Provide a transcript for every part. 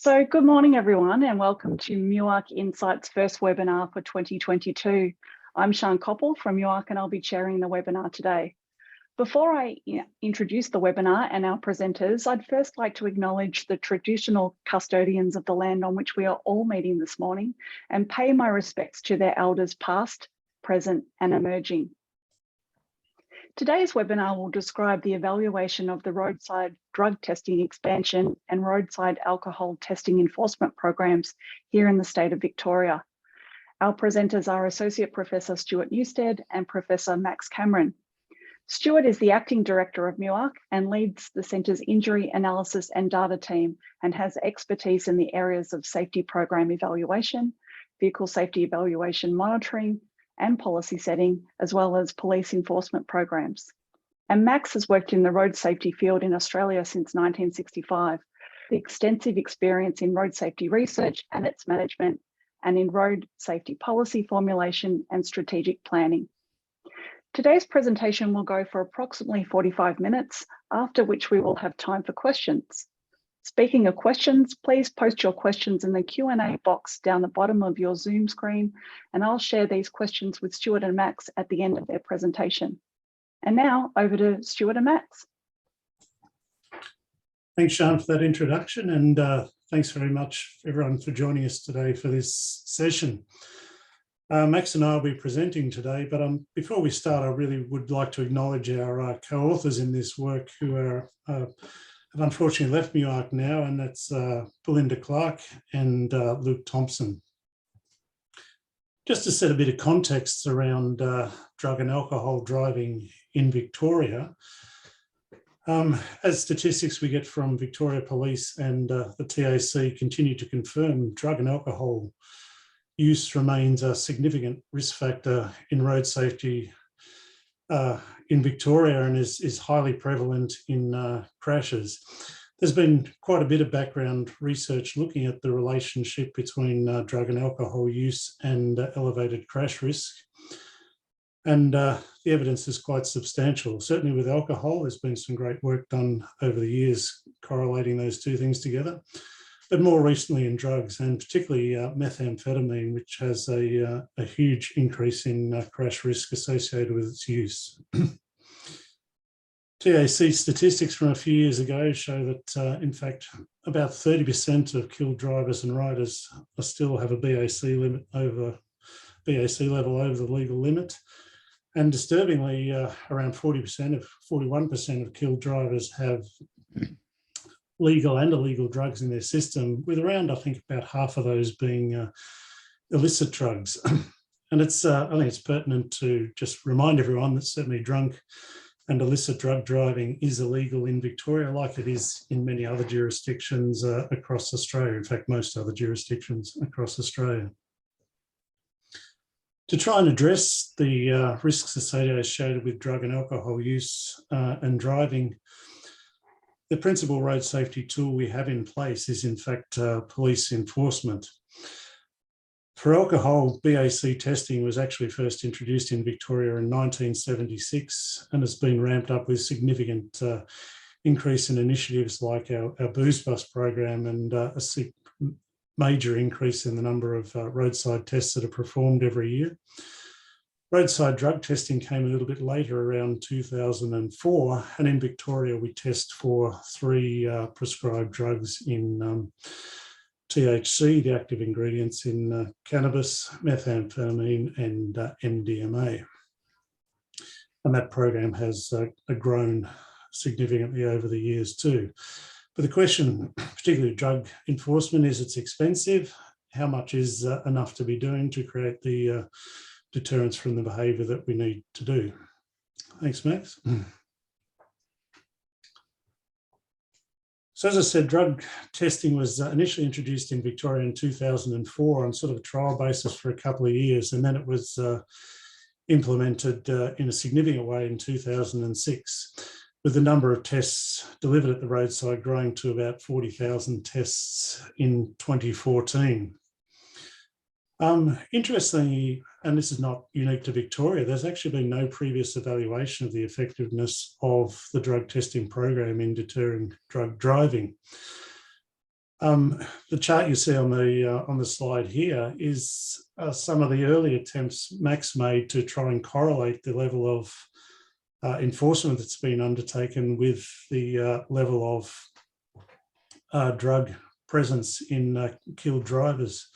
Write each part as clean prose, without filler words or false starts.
Good morning, everyone, and welcome to MUARC Insights first webinar for 2022. I'm Sian Koppel from MUARC, and I'll be chairing the webinar today. Before I introduce the webinar and our presenters, I'd first like to acknowledge the traditional custodians of the land on which we are all meeting this morning and pay my respects to their elders past, present, and emerging. Today's webinar will describe the evaluation of the roadside drug testing expansion and roadside alcohol testing enforcement programs here in the state of Victoria. Our presenters are Associate Professor Stuart Newstead and Professor Max Cameron. Stuart is the Acting Director of MUARC and leads the Centre's Injury Analysis and Data team and has expertise in the areas of safety program evaluation, vehicle safety evaluation monitoring, and policy setting, as well as police enforcement programs. And Max has worked in the road safety field in Australia since 1965, with extensive experience in road safety research and its management, and in road safety policy formulation and strategic planning. Today's presentation will go for approximately 45 minutes, after which we will have time for questions. Speaking of questions, please post your questions in the Q&A box down the bottom of your Zoom screen, and I'll share these questions with Stuart and Max at the end of their presentation. And now over to Stuart and Max. Thanks, Sian, for that introduction, and thanks very much everyone for joining us today for this session. Max and I will be presenting today, but before we start, I really would like to acknowledge our co-authors in this work who are have unfortunately left MUARC now, and that's Belinda Clark and Luke Thompson. Just to set a bit of context around drug and alcohol driving in Victoria, as statistics we get from Victoria Police and the TAC continue to confirm, drug and alcohol use remains a significant risk factor in road safety in Victoria and is highly prevalent in crashes. There's been quite a bit of background research looking at the relationship between drug and alcohol use and elevated crash risk. And the evidence is quite substantial. Certainly with alcohol, there's been some great work done over the years correlating those two things together. But more recently in drugs, and particularly methamphetamine, which has a huge increase in crash risk associated with its use. TAC statistics from a few years ago show that, in fact, about 30% of killed drivers and riders still have a BAC level over the legal limit. And disturbingly, around 41% of killed drivers have legal and illegal drugs in their system, with around, I think, about half of those being illicit drugs. And it's, I think it's pertinent to just remind everyone that certainly drunk and illicit drug driving is illegal in Victoria, like it is in many other jurisdictions across Australia. In fact, most other jurisdictions across Australia. To try and address the risks associated with drug and alcohol use and driving, the principal road safety tool we have in place is, in fact, police enforcement. For alcohol, BAC testing was actually first introduced in Victoria in 1976 and has been ramped up with significant increase in initiatives like our Booze Bus program and a major increase in the number of roadside tests that are performed every year. Roadside drug testing came a little bit later, around 2004, and in Victoria we test for 3 prescribed drugs in THC, the active ingredients in cannabis, methamphetamine and MDMA. And that program has grown significantly over the years too. But the question, particularly drug enforcement, is it's expensive. How much is enough to be doing to create the deterrence from the behaviour that we need to do? Thanks, Max. So as I said, drug testing was initially introduced in Victoria in 2004 on sort of a trial basis for a couple of years, and then it was implemented in a significant way in 2006, with the number of tests delivered at the roadside growing to about 40,000 tests in 2014. Interestingly, and this is not unique to Victoria, there's actually been no previous evaluation of the effectiveness of the drug testing program in deterring drug driving. The chart you see on the slide here is some of the early attempts Max made to try and correlate the level of enforcement that's been undertaken with the level of drug presence in killed drivers.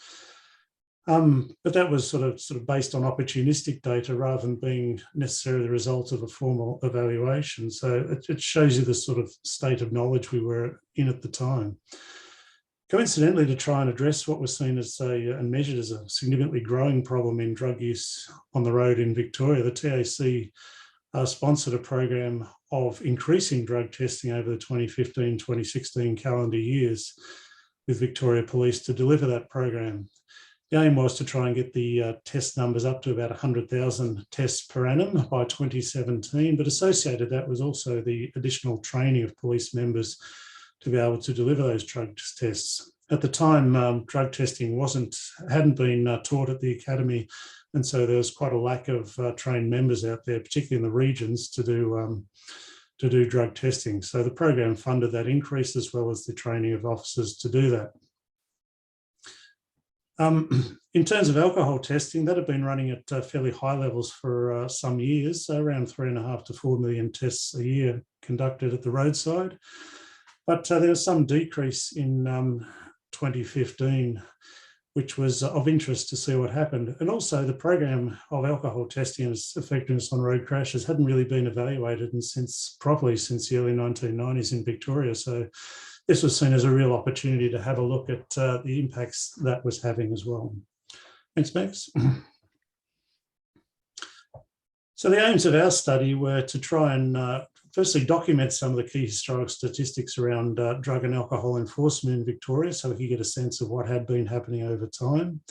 But that was sort of based on opportunistic data rather than being necessarily the result of a formal evaluation. So it shows you the sort of state of knowledge we were in at the time. Coincidentally, to try and address what was seen as and measured as a significantly growing problem in drug use on the road in Victoria, the TAC sponsored a program of increasing drug testing over the 2015-2016 calendar years with Victoria Police to deliver that program. The aim was to try and get the test numbers up to about 100,000 tests per annum by 2017, but associated that was also the additional training of police members to be able to deliver those drug tests. At the time, drug testing hadn't been taught at the academy, and so there was quite a lack of trained members out there, particularly in the regions, to do drug testing. So the program funded that increase as well as the training of officers to do that. In terms of alcohol testing, that had been running at fairly high levels for some years, so around 3.5 to 4 million tests a year conducted at the roadside. But there was some decrease in 2015, which was of interest to see what happened. And also the program of alcohol testing and its effectiveness on road crashes hadn't really been evaluated properly since the early 1990s in Victoria. So this was seen as a real opportunity to have a look at the impacts that was having as well. Thanks, Max. So the aims of our study were to try and firstly document some of the key historical statistics around drug and alcohol enforcement in Victoria, so we could get a sense of what had been happening over time.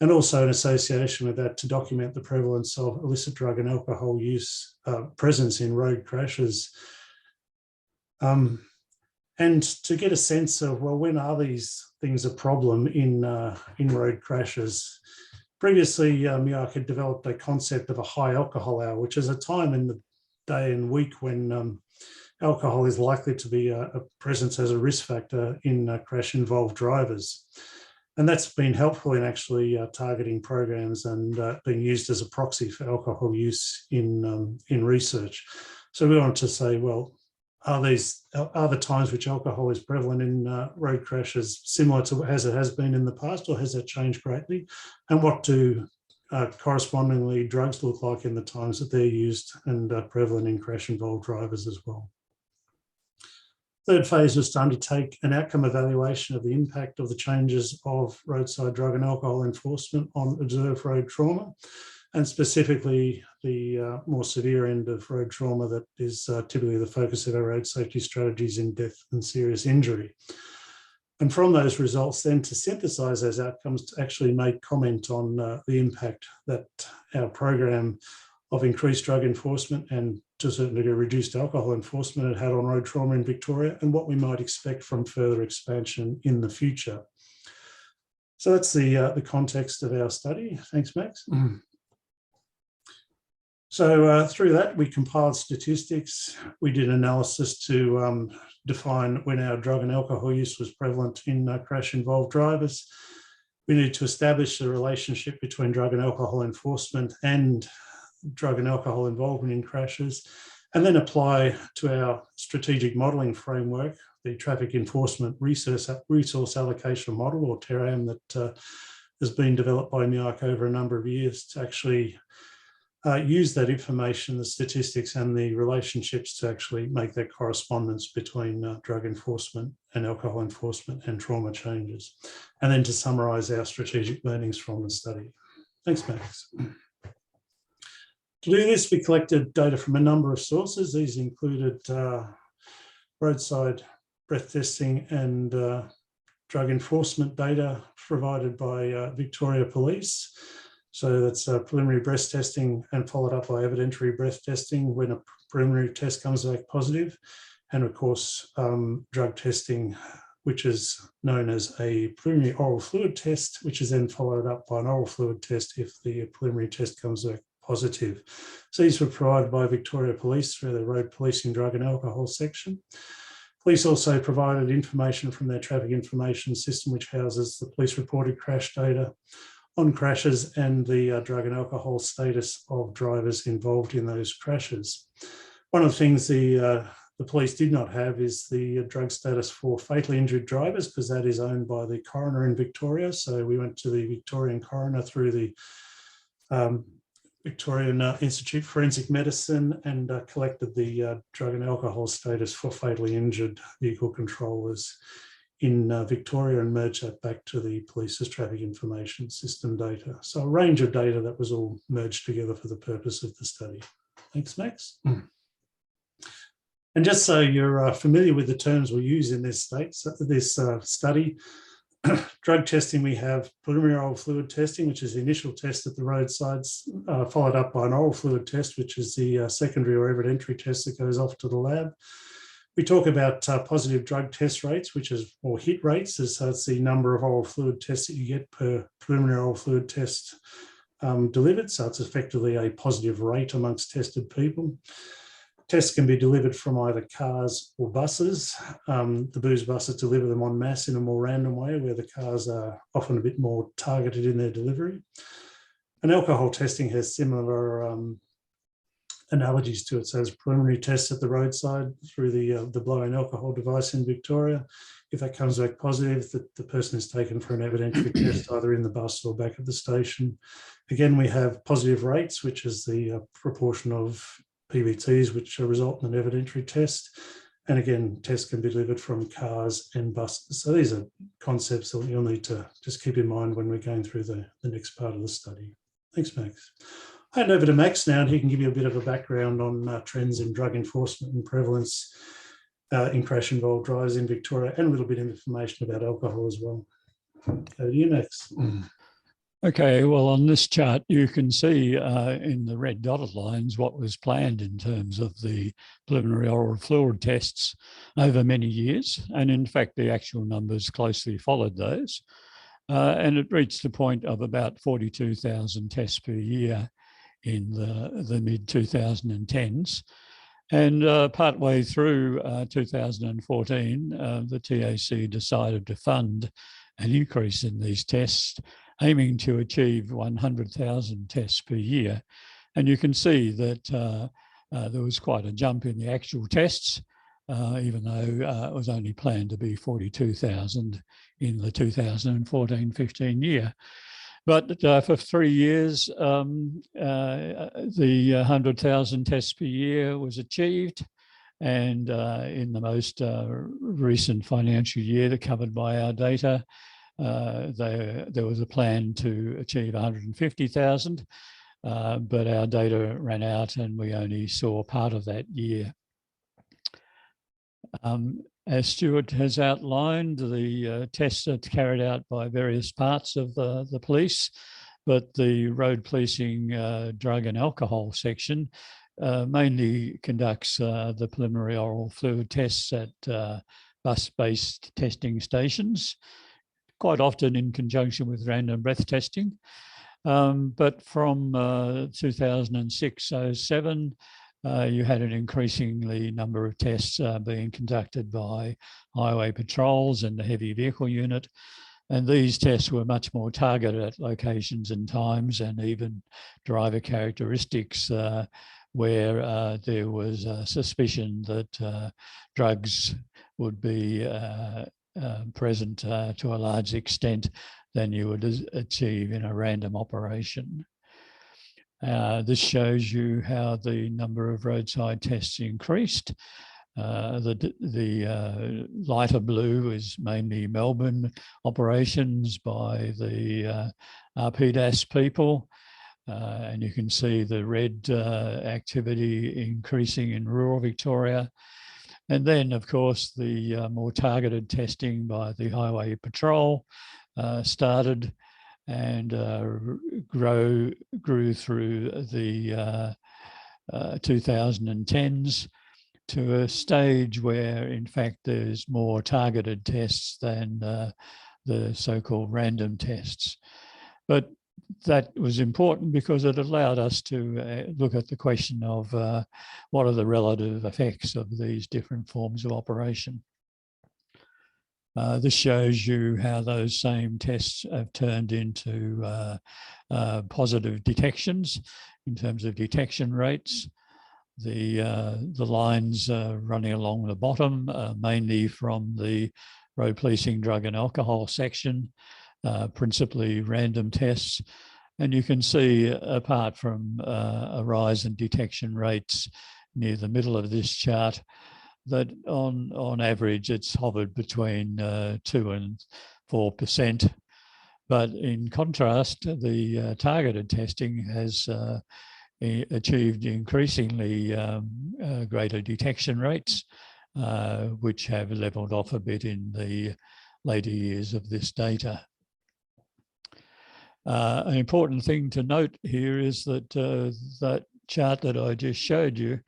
And also in association with that, to document the prevalence of illicit drug and alcohol use presence in road crashes. And to get a sense of, well, when are these things a problem in road crashes? Previously, MUARC had developed a concept of a high alcohol hour, which is a time in the day and week when alcohol is likely to be a presence as a risk factor in crash-involved drivers. And that's been helpful in actually targeting programs and being used as a proxy for alcohol use in research. So we wanted to say, well, are the times which alcohol is prevalent in road crashes similar to as it has been in the past, or has that changed greatly? And what do correspondingly drugs look like in the times that they're used and prevalent in crash-involved drivers as well? Third phase was to undertake an outcome evaluation of the impact of the changes of roadside drug and alcohol enforcement on observed road trauma, and specifically the more severe end of road trauma that is typically the focus of our road safety strategies in death and serious injury. And from those results then to synthesize those outcomes to actually make comment on the impact that our program of increased drug enforcement and to a certain degree reduced alcohol enforcement had on road trauma in Victoria, and what we might expect from further expansion in the future. So that's the context of our study. Thanks, Max. So through that, we compiled statistics. We did analysis to define when our drug and alcohol use was prevalent in crash-involved drivers. We needed to establish the relationship between drug and alcohol enforcement and drug and alcohol involvement in crashes, and then apply to our strategic modelling framework, the traffic enforcement resource allocation model, or TERAM, that has been developed by MUARC over a number of years to actually use that information, the statistics and the relationships to actually make that correspondence between drug enforcement and alcohol enforcement and trauma changes. And then to summarise our strategic learnings from the study. Thanks, Max. To do this, we collected data from a number of sources. These included roadside breath testing and drug enforcement data provided by Victoria Police. So that's preliminary breath testing and followed up by evidentiary breath testing when a preliminary test comes back positive. And of course, drug testing, which is known as a preliminary oral fluid test, which is then followed up by an oral fluid test if the preliminary test comes back positive. So these were provided by Victoria Police through the Road Policing Drug and Alcohol section. Police also provided information from their traffic information system, which houses the police reported crash data on crashes and the drug and alcohol status of drivers involved in those crashes. One of the things the police did not have is the drug status for fatally injured drivers, because that is owned by the coroner in Victoria. So we went to the Victorian coroner through the Victorian Institute of Forensic Medicine and collected the drug and alcohol status for fatally injured vehicle controllers in Victoria and merged that back to the police's traffic information system data. So a range of data that was all merged together for the purpose of the study. Thanks, Max. And just so you're familiar with the terms we use in this study, drug testing, we have preliminary oral fluid testing, which is the initial test at the roadsides, followed up by an oral fluid test, which is the secondary or evidentiary test that goes off to the lab. We talk about positive drug test rates, which is, or hit rates, so it's the number of oral fluid tests that you get per preliminary oral fluid test delivered. So it's effectively a positive rate amongst tested people. Tests can be delivered from either cars or buses. The booze buses deliver them en masse in a more random way, where the cars are often a bit more targeted in their delivery. And alcohol testing has similar analogies to it. So there's preliminary tests at the roadside through the blow-in alcohol device in Victoria. If that comes back positive, the person is taken for an evidentiary test either in the bus or back at the station. Again, we have positive rates, which is the proportion of PBTs which result in an evidentiary test. And again, tests can be delivered from cars and buses. So these are concepts that you'll need to just keep in mind when we're going through the next part of the study. Thanks, Max. I'll hand over to Max now, and he can give you a bit of a background on trends in drug enforcement and prevalence in crash-involved drivers in Victoria, and a little bit of information about alcohol as well. Over to you, Max. Okay, well, on this chart, you can see in the red dotted lines what was planned in terms of the preliminary oral fluid tests over many years. And in fact, the actual numbers closely followed those. And it reached a point of about 42,000 tests per year in the mid-2010s. And partway through 2014, the TAC decided to fund an increase in these tests, aiming to achieve 100,000 tests per year. And you can see that there was quite a jump in the actual tests, even though it was only planned to be 42,000 in the 2014-15 year. But for 3 years, the 100,000 tests per year was achieved. And in the most recent financial year covered by our data, there was a plan to achieve 150,000, but our data ran out and we only saw part of that year. As Stuart has outlined, the tests are carried out by various parts of the police, but the road policing drug and alcohol section mainly conducts the preliminary oral fluid tests at bus-based testing stations, quite often in conjunction with random breath testing. But from 2006-07, you had an increasingly number of tests being conducted by highway patrols and the heavy vehicle unit. And these tests were much more targeted at locations and times, and even driver characteristics where there was a suspicion that drugs would be present to a large extent than you would achieve in a random operation. This shows you how the number of roadside tests increased. The lighter blue is mainly Melbourne operations by the RPDAS people. And you can see the red activity increasing in rural Victoria. And then, of course, the more targeted testing by the Highway Patrol started and grew through the 2010s to a stage where, in fact, there's more targeted tests than the so-called random tests. But that was important because it allowed us to look at the question of what are the relative effects of these different forms of operation. This shows you how those same tests have turned into positive detections in terms of detection rates. The lines running along the bottom mainly from the road policing drug and alcohol section, principally random tests. And you can see, apart from a rise in detection rates near the middle of this chart, that on average it's hovered between 2 and 4%. But in contrast, the targeted testing has achieved increasingly greater detection rates, which have leveled off a bit in the later years of this data. An important thing to note here is that that chart that I just showed you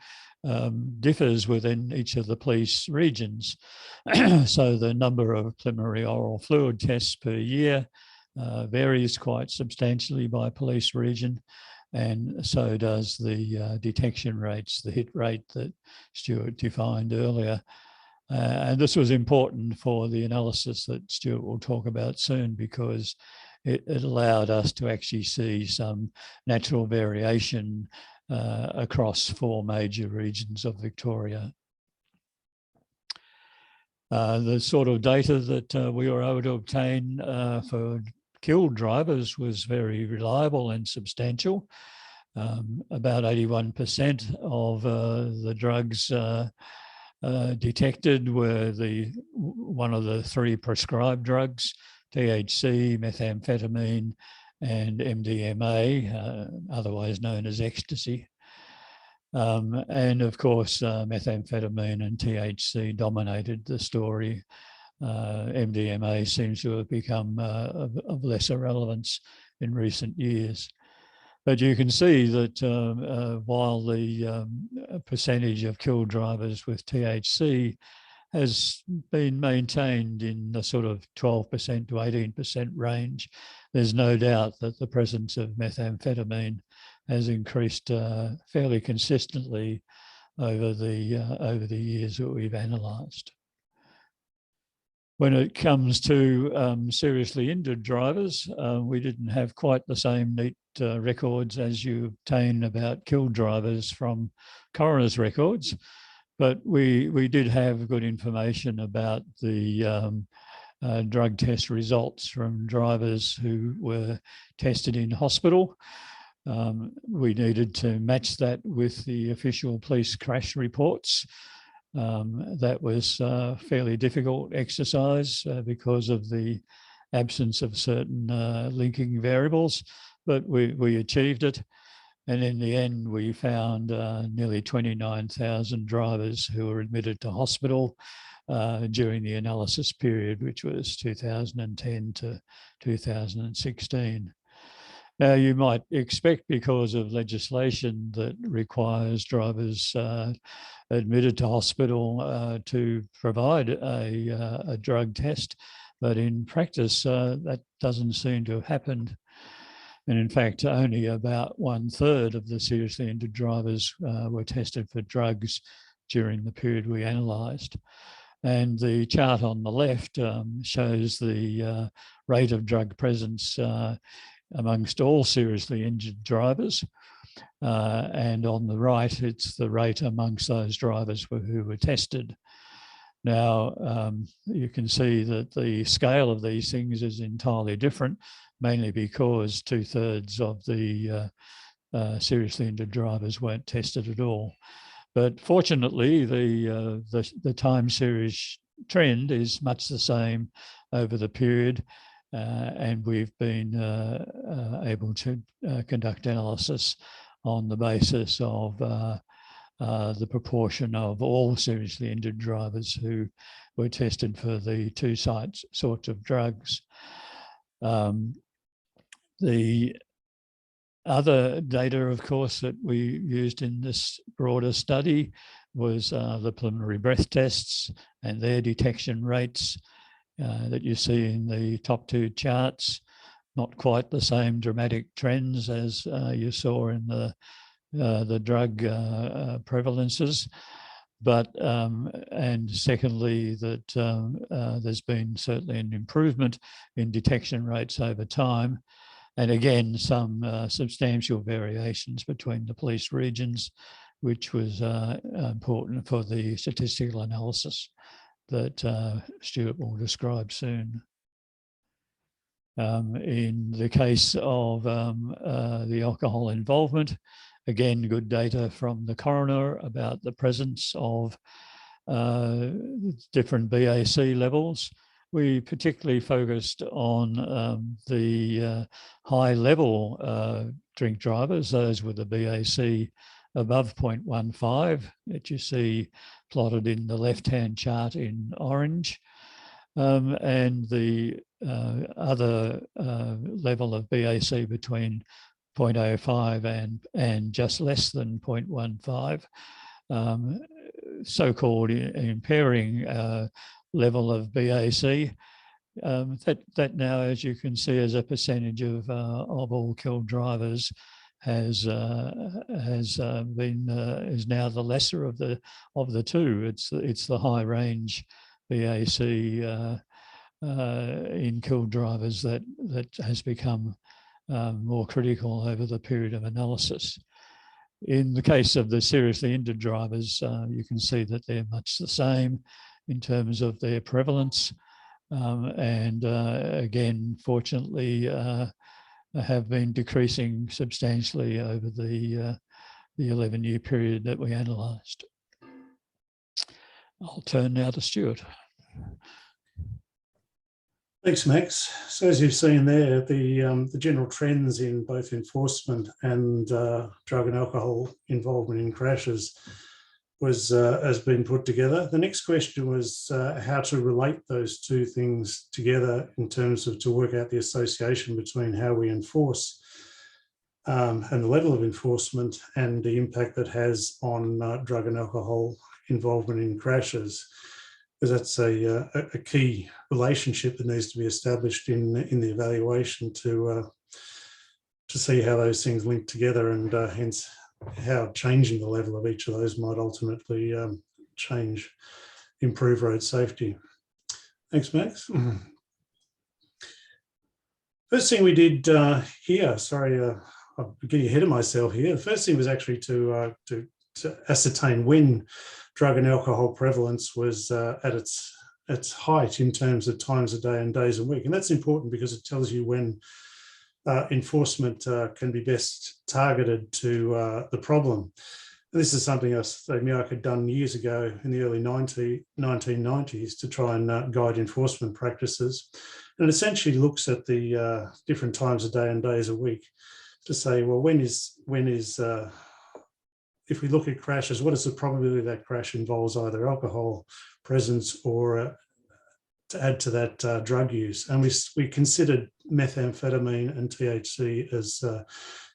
differs within each of the police regions. So the number of preliminary oral fluid tests per year varies quite substantially by police region, and so does the detection rates, the hit rate that Stuart defined earlier. And this was important for the analysis that Stuart will talk about soon, because it allowed us to actually see some natural variation across 4 major regions of Victoria. The sort of data that we were able to obtain for killed drivers was very reliable and substantial. About 81% of the drugs detected were one of the 3 prescribed drugs: THC, methamphetamine, and MDMA, otherwise known as ecstasy. And of course, methamphetamine and THC dominated the story. MDMA seems to have become of lesser relevance in recent years. But you can see that while the percentage of killed drivers with THC has been maintained in the sort of 12% to 18% range, there's no doubt that the presence of methamphetamine has increased fairly consistently over the years that we've analysed. When it comes to seriously injured drivers, we didn't have quite the same neat records as you obtain about killed drivers from coroner's records, but we did have good information about the drug test results from drivers who were tested in hospital. We needed to match that with the official police crash reports. That was a fairly difficult exercise because of the absence of certain linking variables, but we achieved it. And in the end, we found nearly 29,000 drivers who were admitted to hospital during the analysis period, which was 2010 to 2016. Now, you might expect, because of legislation that requires drivers admitted to hospital to provide a drug test, but in practice, that doesn't seem to have happened. And in fact, only about 1/3 of the seriously injured drivers were tested for drugs during the period we analysed. And the chart on the left shows the rate of drug presence amongst all seriously injured drivers. And on the right, it's the rate amongst those drivers who were tested. Now, you can see that the scale of these things is entirely different, mainly because 2/3 of the seriously injured drivers weren't tested at all. But fortunately, the time series trend is much the same over the period, and we've been able to conduct analysis on the basis of the proportion of all seriously injured drivers who were tested for the 2 sorts of drugs. The other data, of course, that we used in this broader study was the preliminary breath tests and their detection rates that you see in the top 2 charts. Not quite the same dramatic trends as you saw in the drug prevalences, but and secondly, that there's been certainly an improvement in detection rates over time. And again, some substantial variations between the police regions, which was important for the statistical analysis that Stuart will describe soon. In the case of the alcohol involvement, again, good data from the coroner about the presence of different BAC levels. We particularly focused on the high level drink drivers, those with a BAC above 0.15 that you see plotted in the left-hand chart in orange, and the other level of BAC between 0.05 and just less than 0.15, so-called impairing level of BAC. That now, as you can see, as a percentage of all killed drivers, is now the lesser of the two. It's the high range BAC in killed drivers that has become more critical over the period of analysis. In the case of the seriously injured drivers, you can see that they're much the same in terms of their prevalence, and again, fortunately, have been decreasing substantially over the 11-year period that we analysed. I'll turn now to Stuart. Thanks, Max. So as you've seen there, the general trends in both enforcement and drug and alcohol involvement in crashes has been put together. The next question was how to relate those two things together in terms of to work out the association between how we enforce and the level of enforcement and the impact that has on drug and alcohol involvement in crashes, because that's a key relationship that needs to be established in the evaluation to see how those things link together, and hence how changing the level of each of those might ultimately improve road safety. Thanks, Max. First thing we did here, sorry, I'm getting ahead of myself here. The first thing was actually to ascertain when drug and alcohol prevalence was at its height in terms of times a day and days a week. And that's important because it tells you when enforcement can be best targeted to the problem. And this is something else that MUARC had done years ago in the early 1990s to try and guide enforcement practices. And it essentially looks at the different times a day and days a week to say, well, when is if we look at crashes, what is the probability that crash involves either alcohol presence or to add to that drug use? And we considered methamphetamine and THC as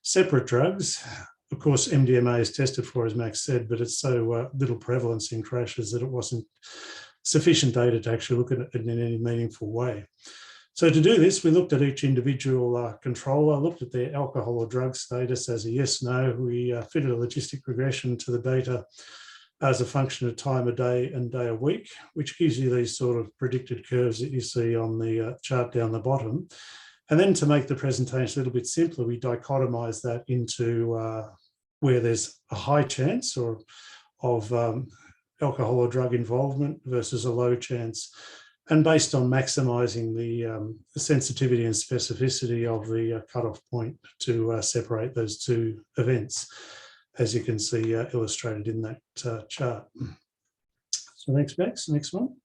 separate drugs. Of course, MDMA is tested for, as Max said, but it's so little prevalence in crashes that it wasn't sufficient data to actually look at it in any meaningful way. So to do this, we looked at each individual controller, looked at their alcohol or drug status as a yes, no. We fitted a logistic regression to the data as a function of time a day and day a week, which gives you these sort of predicted curves that you see on the chart down the bottom. And then to make the presentation a little bit simpler, we dichotomize that into where there's a high chance of alcohol or drug involvement versus a low chance. And based on maximising the sensitivity and specificity of the cutoff point to separate those two events, as you can see illustrated in that chart. So next, Max, next one.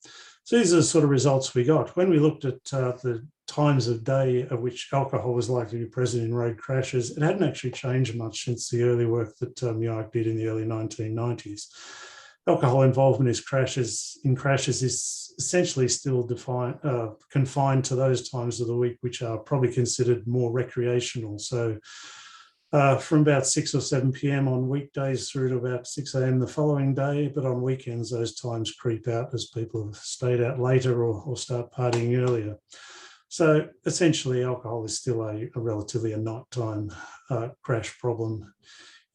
So these are the sort of results we got. When we looked at the times of day at which alcohol was likely to be present in road crashes, it hadn't actually changed much since the early work that MUARC did in the early 1990s. Alcohol involvement in crashes is essentially still confined to those times of the week which are probably considered more recreational. So from about 6 or 7 p.m. on weekdays through to about 6 a.m. the following day, but on weekends those times creep out as people have stayed out later or start partying earlier. So essentially alcohol is still a relatively a nighttime crash problem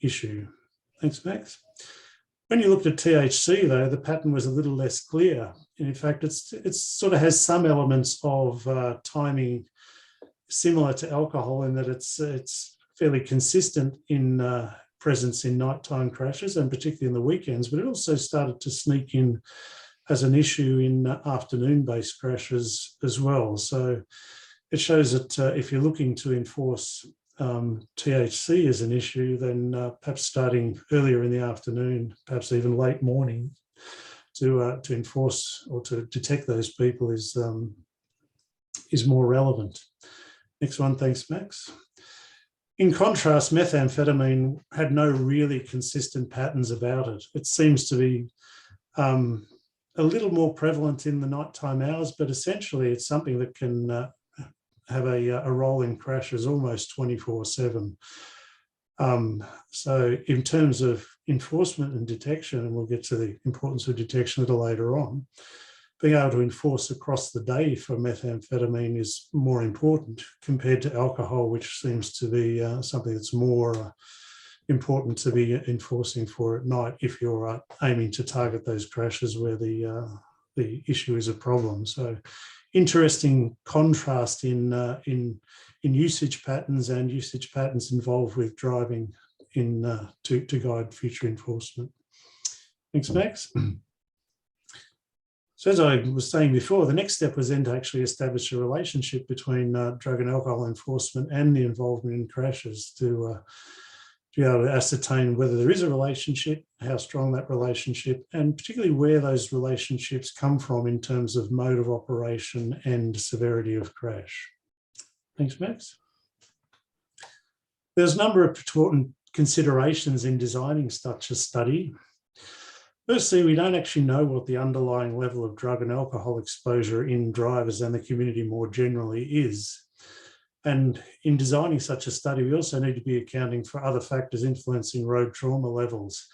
issue. Thanks, Max. When you looked at THC, though, the pattern was a little less clear. And in fact, it sort of has some elements of timing similar to alcohol in that it's fairly consistent in presence in nighttime crashes, and particularly in the weekends, but it also started to sneak in as an issue in afternoon-based crashes as well. So it shows that if you're looking to enforce THC as an issue, then perhaps starting earlier in the afternoon, perhaps even late morning, to enforce or to detect those people is more relevant. Next one, thanks, Max. In contrast, methamphetamine had no really consistent patterns about it. It seems to be a little more prevalent in the nighttime hours, but essentially it's something that can have a role in crashes almost 24/7. So in terms of enforcement and detection, and we'll get to the importance of detection a little later on, being able to enforce across the day for methamphetamine is more important compared to alcohol, which seems to be something that's more important to be enforcing for at night if you're aiming to target those crashes where the issue is a problem. So interesting contrast in usage patterns and usage patterns involved with driving to guide future enforcement. Thanks, Max. So as I was saying before, the next step was then to actually establish a relationship between drug and alcohol enforcement and the involvement in crashes to be able to ascertain whether there is a relationship, how strong that relationship, and particularly where those relationships come from in terms of mode of operation and severity of crash. Thanks, Max. There's a number of important considerations in designing such a study. Firstly, we don't actually know what the underlying level of drug and alcohol exposure in drivers and the community more generally is. And in designing such a study, we also need to be accounting for other factors influencing road trauma levels.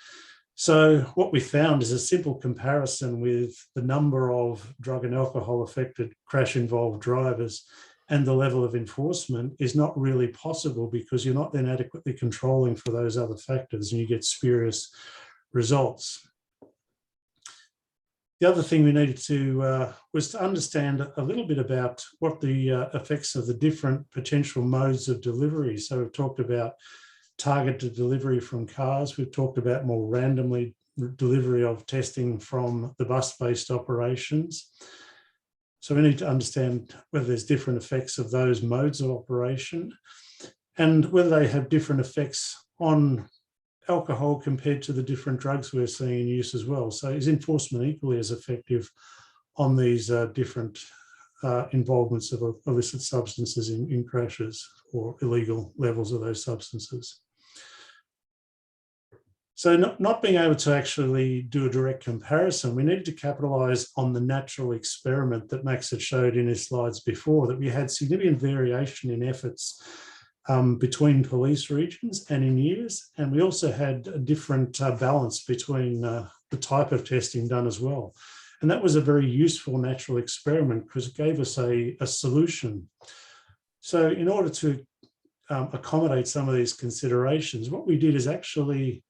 So what we found is a simple comparison with the number of drug and alcohol affected crash involved drivers and the level of enforcement is not really possible because you're not then adequately controlling for those other factors and you get spurious results. The other thing we needed to was to understand a little bit about what the effects of the different potential modes of delivery. So we've talked about targeted delivery from cars. We've talked about more randomly delivery of testing from the bus-based operations. So we need to understand whether there's different effects of those modes of operation and whether they have different effects on alcohol compared to the different drugs we're seeing in use as well. So is enforcement equally as effective on these different involvements of illicit substances in crashes or illegal levels of those substances? So not being able to actually do a direct comparison, we needed to capitalise on the natural experiment that Max had showed in his slides before, that we had significant variation in efforts between police regions and in years. And we also had a different balance between the type of testing done as well. And that was a very useful natural experiment because it gave us a solution. So in order to accommodate some of these considerations, what we did is actually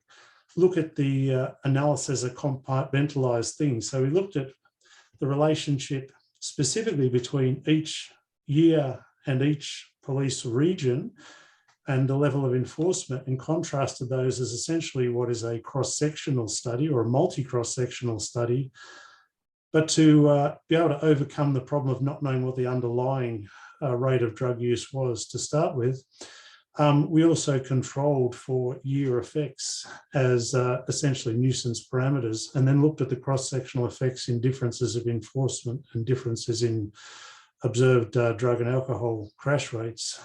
look at the analysis as a compartmentalized thing. So we looked at the relationship specifically between each year and each police region and the level of enforcement, and contrasted those as essentially what is a cross-sectional study or a multi-cross-sectional study, but to be able to overcome the problem of not knowing what the underlying rate of drug use was to start with. We also controlled for year effects as essentially nuisance parameters, and then looked at the cross-sectional effects in differences of enforcement and differences in observed drug and alcohol crash rates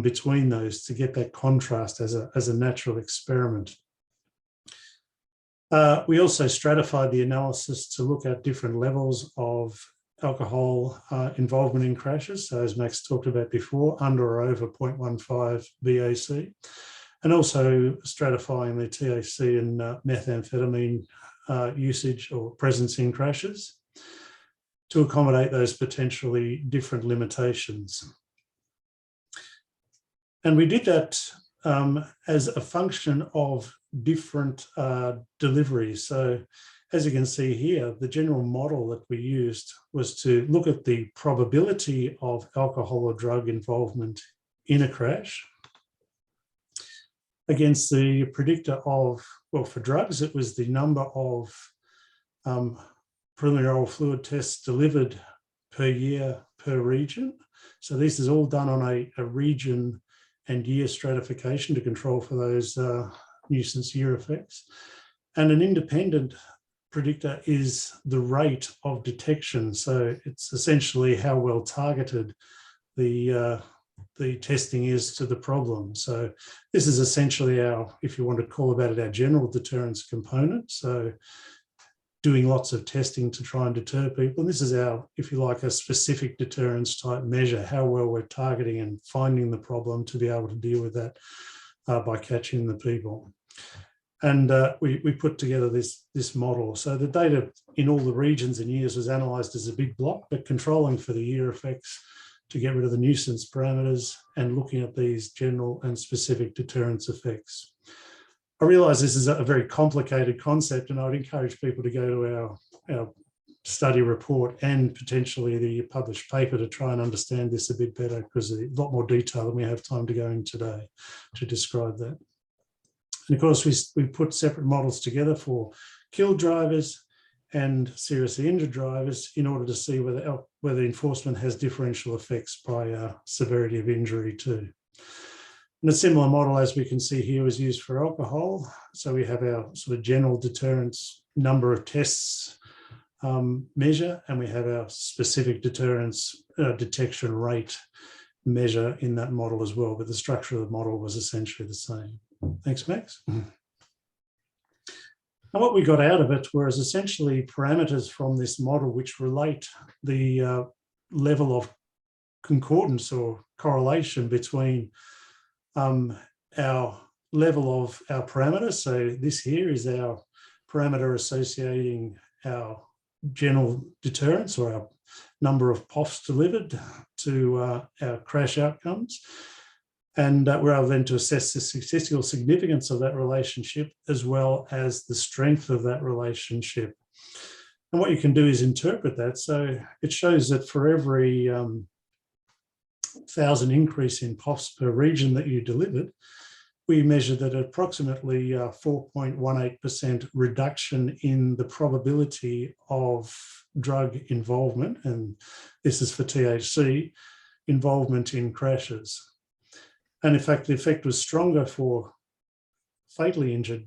between those to get that contrast as a natural experiment. We also stratified the analysis to look at different levels of alcohol involvement in crashes. So as Max talked about before, under or over 0.15 BAC, and also stratifying the THC and methamphetamine usage or presence in crashes to accommodate those potentially different limitations. And we did that as a function of different deliveries. So as you can see here, the general model that we used was to look at the probability of alcohol or drug involvement in a crash against the predictor of, well, for drugs, it was the number of preliminary oral fluid tests delivered per year per region. So this is all done on a region and year stratification to control for those nuisance year effects. And an independent predictor is the rate of detection. So it's essentially how well targeted the testing is to the problem. So this is essentially our, if you want to call about it, our general deterrence component. So doing lots of testing to try and deter people. And this is our, if you like, a specific deterrence type measure, how well we're targeting and finding the problem to be able to deal with that by catching the people. And we put together this model. So the data in all the regions and years was analysed as a big block, but controlling for the year effects to get rid of the nuisance parameters and looking at these general and specific deterrence effects. I realise this is a very complicated concept, and I would encourage people to go to our study report and potentially the published paper to try and understand this a bit better, because there's a lot more detail than we have time to go in today to describe that. And of course, we put separate models together for killed drivers and seriously injured drivers in order to see whether enforcement has differential effects by severity of injury too. And a similar model, as we can see here, was used for alcohol. So we have our sort of general deterrence number of tests measure, and we have our specific deterrence detection rate measure in that model as well. But the structure of the model was essentially the same. Thanks, Max. And what we got out of it was essentially parameters from this model which relate the level of concordance or correlation between our level of our parameters. So this here is our parameter associating our general deterrence or our number of POFs delivered to our crash outcomes. And we're able then to assess the statistical significance of that relationship as well as the strength of that relationship. And what you can do is interpret that. So it shows that for every 1,000 increase in POFs per region that you delivered, we measured that approximately 4.18% reduction in the probability of drug involvement, and this is for THC, involvement in crashes. And in fact, the effect was stronger for fatally injured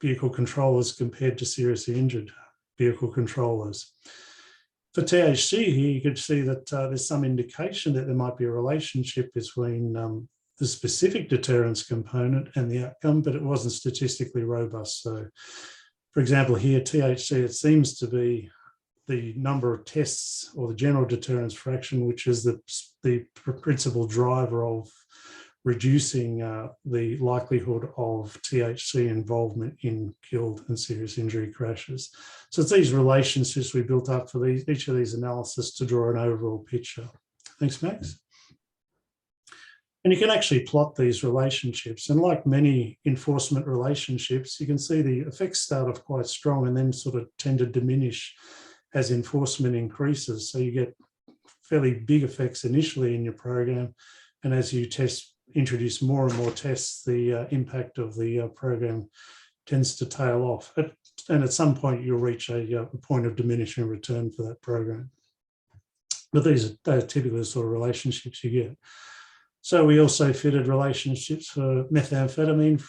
vehicle controllers compared to seriously injured vehicle controllers. For THC here, you could see that there's some indication that there might be a relationship between the specific deterrence component and the outcome, but it wasn't statistically robust. So, for example, here, THC, it seems to be the number of tests or the general deterrence fraction, which is the principal driver of reducing the likelihood of THC involvement in killed and serious injury crashes. So it's these relationships we built up for each of these analyses to draw an overall picture. Thanks, Max. And you can actually plot these relationships. And like many enforcement relationships, you can see the effects start off quite strong and then sort of tend to diminish as enforcement increases. So you get fairly big effects initially in your program. And as you introduce more and more tests, the impact of the program tends to tail off. And at some point, you'll reach a point of diminishing return for that program. But they are typically the sort of relationships you get. So we also fitted relationships for methamphetamine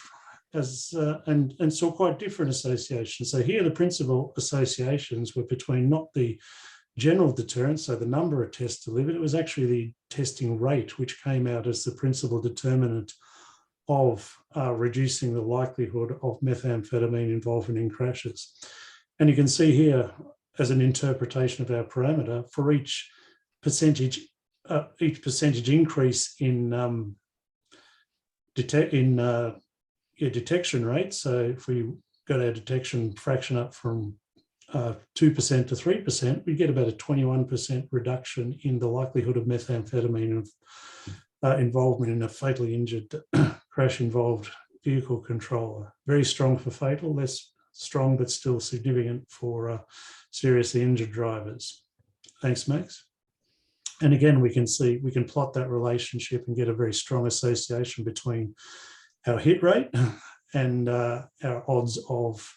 and saw quite different associations. So here the principal associations were between not the general deterrence, so the number of tests delivered, it was actually the testing rate which came out as the principal determinant of reducing the likelihood of methamphetamine involvement in crashes. And you can see here as an interpretation of our parameter for each percentage increase in detection rate. So if we got our detection fraction up from 2% to 3%, we get about a 21% reduction in the likelihood of methamphetamine involvement in a fatally injured crash-involved vehicle controller. Very strong for fatal, less strong but still significant for seriously injured drivers. Thanks, Max. And again, we can plot that relationship and get a very strong association between our hit rate and our odds of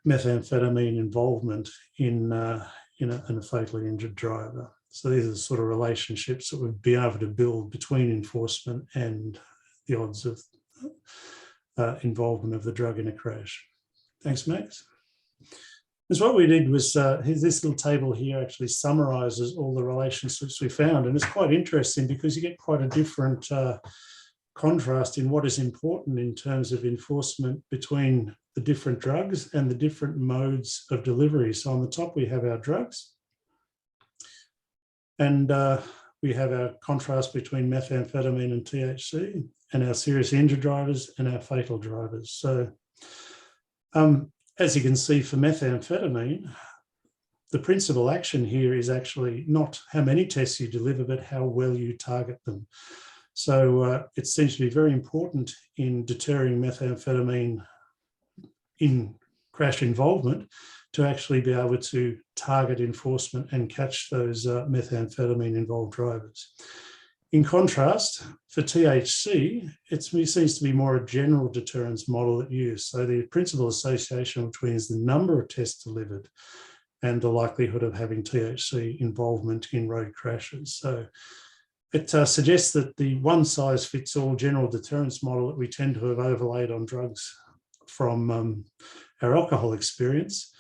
methamphetamine involvement in a fatally injured driver. So these are the sort of relationships that we've been able to build between enforcement and the odds of involvement of the drug in a crash. Thanks, Max. Because what we did was, this little table here actually summarises all the relationships we found, and it's quite interesting because you get quite a different contrast in what is important in terms of enforcement between the different drugs and the different modes of delivery. So on the top, we have our drugs, and we have our contrast between methamphetamine and THC, and our serious injured drivers and our fatal drivers. So as you can see, for methamphetamine, the principal action here is actually not how many tests you deliver, but how well you target them. So it seems to be very important in deterring methamphetamine in crash involvement to actually be able to target enforcement and catch those methamphetamine involved drivers. In contrast, for THC, it seems to be more a general deterrence model at use. So the principal association between is the number of tests delivered and the likelihood of having THC involvement in road crashes. So it suggests that the one-size-fits-all general deterrence model that we tend to have overlaid on drugs from our alcohol experience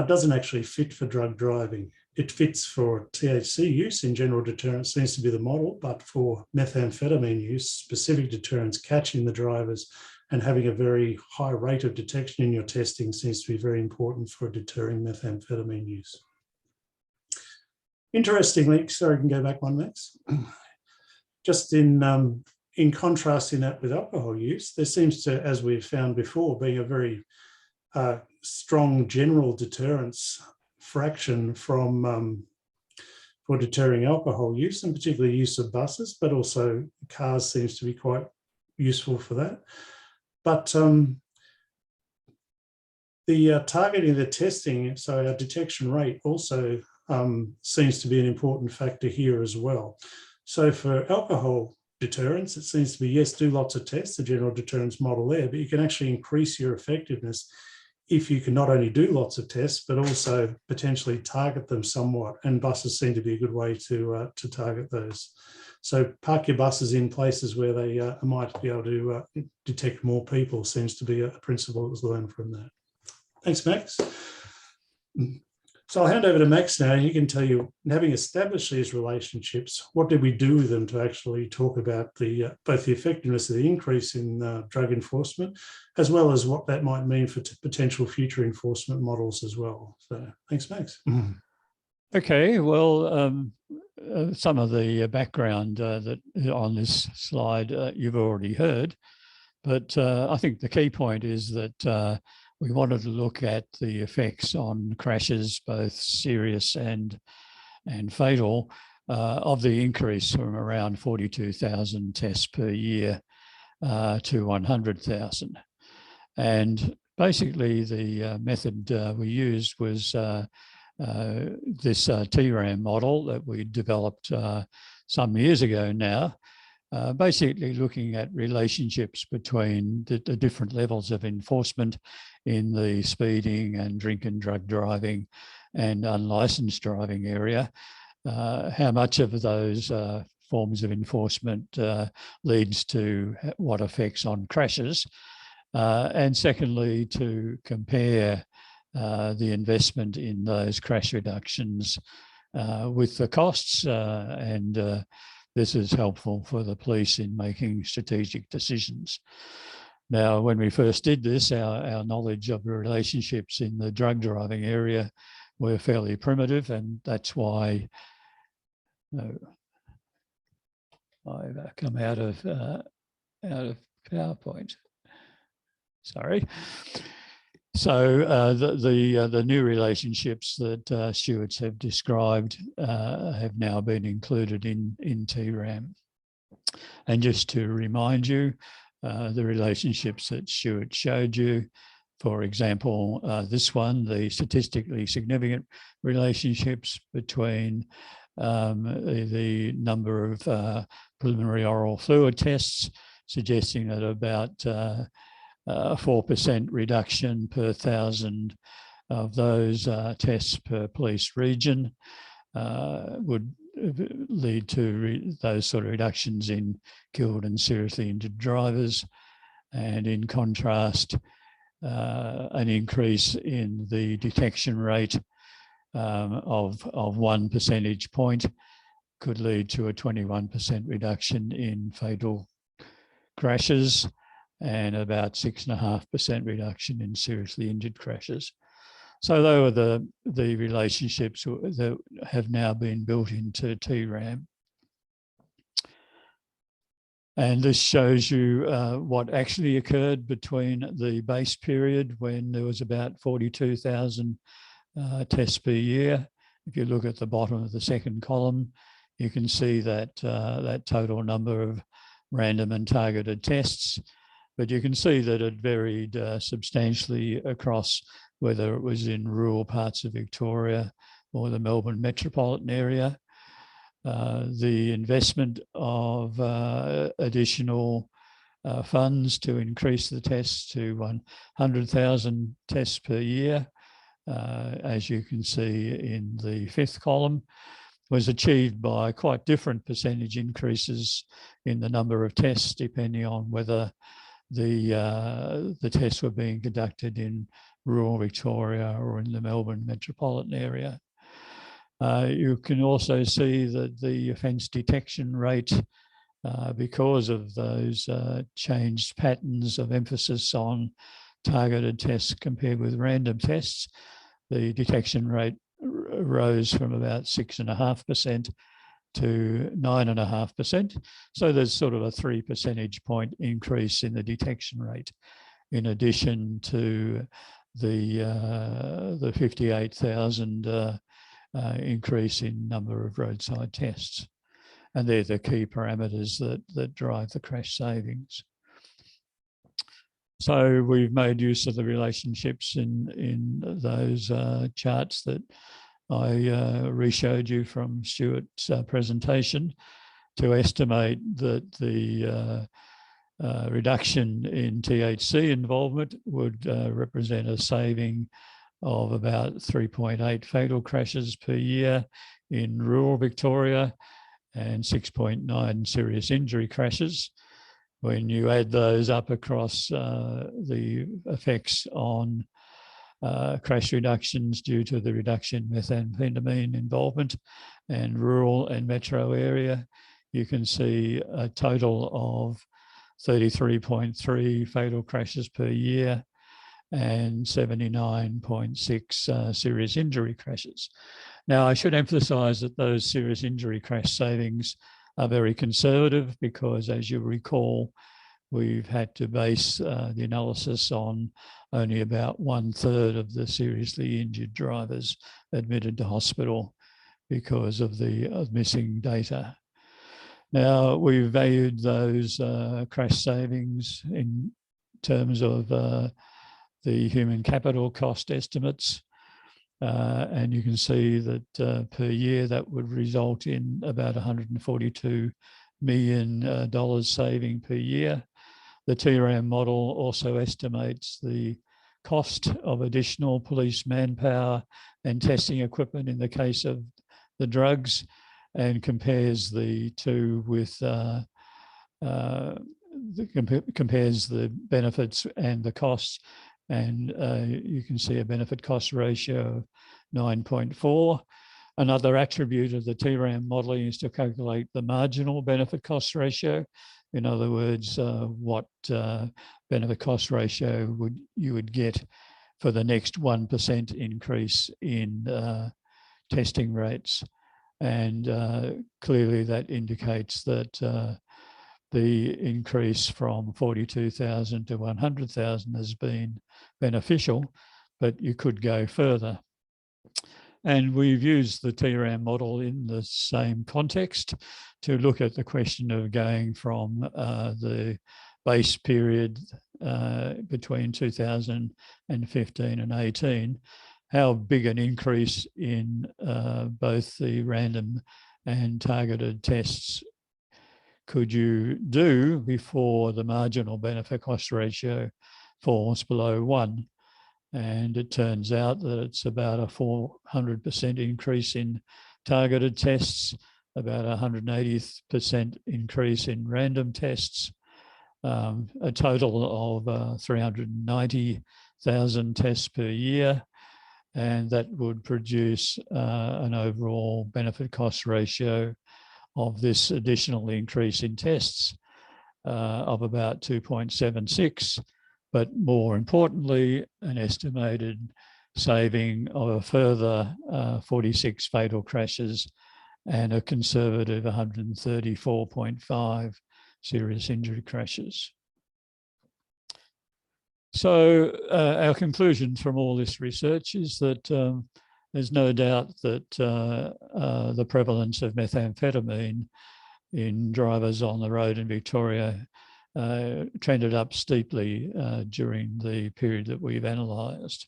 doesn't actually fit for drug driving. It fits for THC use in general deterrence, seems to be the model, but for methamphetamine use, specific deterrence, catching the drivers and having a very high rate of detection in your testing seems to be very important for deterring methamphetamine use. Interestingly, sorry, I can go back one, Max. Just in contrasting that with alcohol use, there seems to, as we've found before, being a very strong general deterrence fraction from for deterring alcohol use, and particularly use of buses, but also cars seems to be quite useful for that. But the targeting, the testing, so our detection rate also seems to be an important factor here as well. So for alcohol deterrence, it seems to be, yes, do lots of tests, the general deterrence model there, but you can actually increase your effectiveness if you can not only do lots of tests, but also potentially target them somewhat. And buses seem to be a good way to target those. So park your buses in places where they might be able to detect more people seems to be a principle that was learned from that. Thanks, Max. So I'll hand over to Max now. He can tell you, having established these relationships, what did we do with them to actually talk about the both the effectiveness of the increase in drug enforcement, as well as what that might mean for potential future enforcement models as well. So thanks, Max. Okay, well, some of the background that on this slide you've already heard, but I think the key point is that we wanted to look at the effects on crashes, both serious and fatal, of the increase from around 42,000 tests per year to 100,000. And basically the method we used was this TERAM model that we developed some years ago now, basically looking at relationships between the different levels of enforcement in the speeding and drink and drug driving and unlicensed driving area, how much of those forms of enforcement leads to what effects on crashes, and secondly, to compare the investment in those crash reductions with the costs, and this is helpful for the police in making strategic decisions. Now, when we first did this, our knowledge of the relationships in the drug driving area were fairly primitive, and that's why I've come out of PowerPoint. Sorry. So the new relationships that Stuart's have described have now been included in TERAM. And just to remind you, the relationships that Stuart showed you, for example, this one, the statistically significant relationships between the number of preliminary oral fluid tests, suggesting that about 4% reduction per 1,000 of those tests per police region would lead to those sort of reductions in killed and seriously injured drivers. And in contrast, an increase in the detection rate of 1 percentage point could lead to a 21% reduction in fatal crashes and about 6.5% reduction in seriously injured crashes. So those are the relationships that have now been built into TERAM. And this shows you what actually occurred between the base period when there was about 42,000 tests per year. If you look at the bottom of the second column, you can see that that total number of random and targeted tests, but you can see that it varied substantially across whether it was in rural parts of Victoria or the Melbourne metropolitan area. The investment of additional funds to increase the tests to 100,000 tests per year, as you can see in the fifth column, was achieved by quite different percentage increases in the number of tests, depending on whether the tests were being conducted in rural Victoria or in the Melbourne metropolitan area. You can also see that the offence detection rate, because of those changed patterns of emphasis on targeted tests compared with random tests, the detection rate rose from about 6.5% to 9.5%. So there's sort of a 3 percentage point increase in the detection rate, in addition to the 58,000 increase in number of roadside tests. And they're the key parameters that drive the crash savings. So we've made use of the relationships in those charts that I re-showed you from Stuart's presentation to estimate that the reduction in THC involvement would represent a saving of about 3.8 fatal crashes per year in rural Victoria and 6.9 serious injury crashes. When you add those up across the effects on crash reductions due to the reduction in methamphetamine involvement and rural and metro area, you can see a total of 33.3 fatal crashes per year and 79.6 serious injury crashes. Now, I should emphasise that those serious injury crash savings are very conservative because, as you recall, we've had to base the analysis on only about 1/3 of the seriously injured drivers admitted to hospital because of the missing data. Now, we've valued those crash savings in terms of the human capital cost estimates. And you can see that per year that would result in about $142 million saving per year. The TERAM model also estimates the cost of additional police manpower and testing equipment in the case of the drugs, and compares the two with compares the benefits and the costs, and you can see a benefit cost ratio of 9.4. Another attribute of the TERAM modelling is to calculate the marginal benefit cost ratio. In other words, what benefit cost ratio you would get for the next 1% increase in testing rates. And clearly that indicates that the increase from 42,000 to 100,000 has been beneficial, but you could go further. And we've used the TERAM model in the same context to look at the question of going from the base period between 2015 and 18, how big an increase in both the random and targeted tests could you do before the marginal benefit cost ratio falls below 1? And it turns out that it's about a 400% increase in targeted tests, about 180% increase in random tests, a total of 390,000 tests per year. And that would produce an overall benefit cost ratio of this additional increase in tests of about 2.76. But more importantly, an estimated saving of a further 46 fatal crashes and a conservative 134.5 serious injury crashes. So our conclusions from all this research is that there's no doubt that the prevalence of methamphetamine in drivers on the road in Victoria trended up steeply during the period that we've analysed.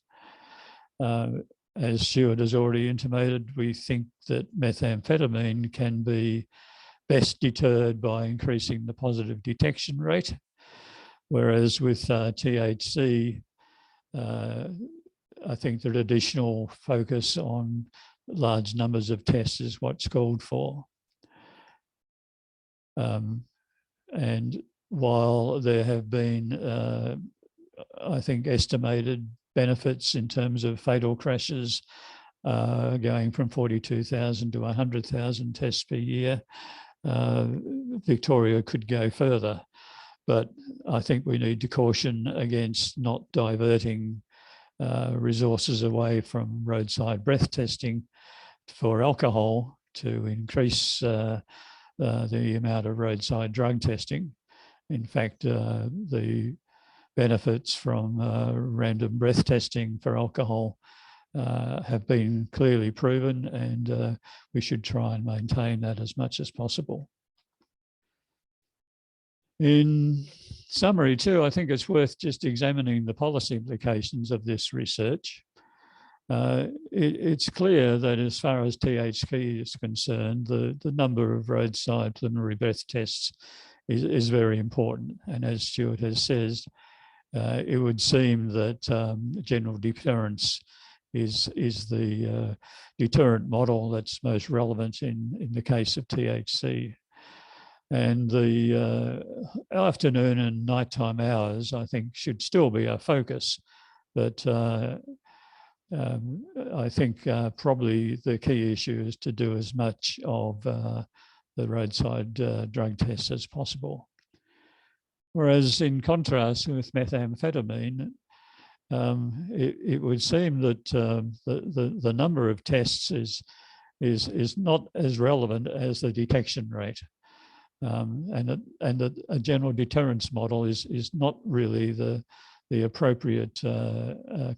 As Stuart has already intimated, we think that methamphetamine can be best deterred by increasing the positive detection rate, whereas with THC, I think that additional focus on large numbers of tests is what's called for. And while there have been, I think, estimated benefits in terms of fatal crashes going from 42,000 to 100,000 tests per year, Victoria could go further. But I think we need to caution against not diverting resources away from roadside breath testing for alcohol to increase the amount of roadside drug testing. In fact, the benefits from random breath testing for alcohol have been clearly proven, and we should try and maintain that as much as possible. In summary too, I think it's worth just examining the policy implications of this research. It's clear that as far as THC is concerned, the number of roadside preliminary breath tests is very important. And as Stuart has said, it would seem that general deterrence is the deterrent model that's most relevant in the case of THC. And the afternoon and nighttime hours, I think, should still be our focus. But I think probably the key issue is to do as much of the roadside drug tests as possible. Whereas in contrast with methamphetamine, it would seem that the number of tests is not as relevant as the detection rate. And a general deterrence model is not really the appropriate